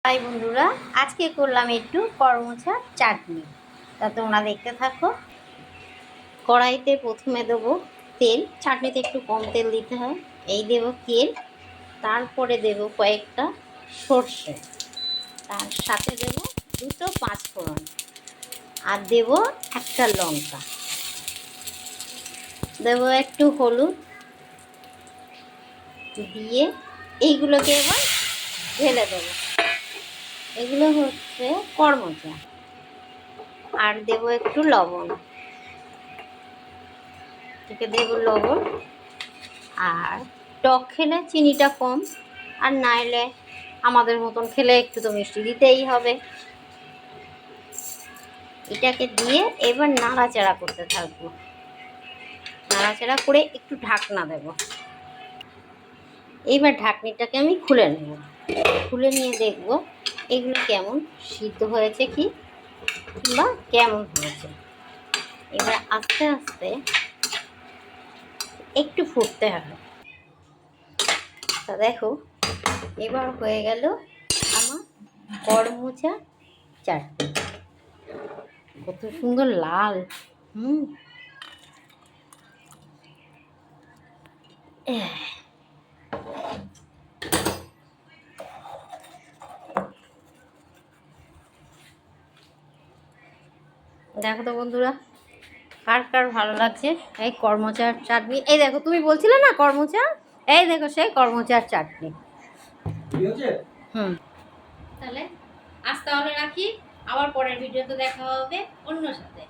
High বন্ধুরা, আজকে করলাম একটু করমচা চাটনি। তা তোমরা দেখতে থাকো। কড়াইতে প্রথমে দেবো তেল। চাটনিতে একটু কম তেল দিতে হয়। এই দেবো তেল, তারপরে দেব কয়েকটা সর্ষে, তার সাথে দেব দুটো পাঁচফোড়ন, আর দেব একটা লঙ্কা, দেব একটু হলুদ দিয়ে এইগুলোকে এবার ঢেলে দেবো। এগুলো হচ্ছে করমচা। আর দেব একটু লবণ, থেকে দেব লবণ। আর টক খেলে চিনিটা কম, আর নাইলে আমাদের মতন খেলে একটু তো মিষ্টি দিতেই হবে। এটাকে দিয়ে এবার নাড়াচাড়া করতে থাকবো। নাড়াচাড়া করে একটু ঢাকনা দেব। এইবার ঢাকনিটাকে আমি খুলে নেব। খুলে নিয়ে দেখব এগুলো কেমন সিদ্ধ হয়েছে কি কিংবা কেমন হয়েছে। এবার আস্তে আস্তে একটু ফুটতে হবে। তা দেখো, এবার হয়ে গেল আমার করমচা চাটনি। কত সুন্দর লাল। দেখো তো বন্ধুরা, কার কার ভালো লাগছে এই করমচার চাটনি। এই দেখো, তুমি বলছিলে না করমচা, এই দেখো সেই করমচার চাটনি। তাহলে আজ তাহলে রাখি, আবার পরের ভিডিওতে দেখা হবে অন্য সাথে।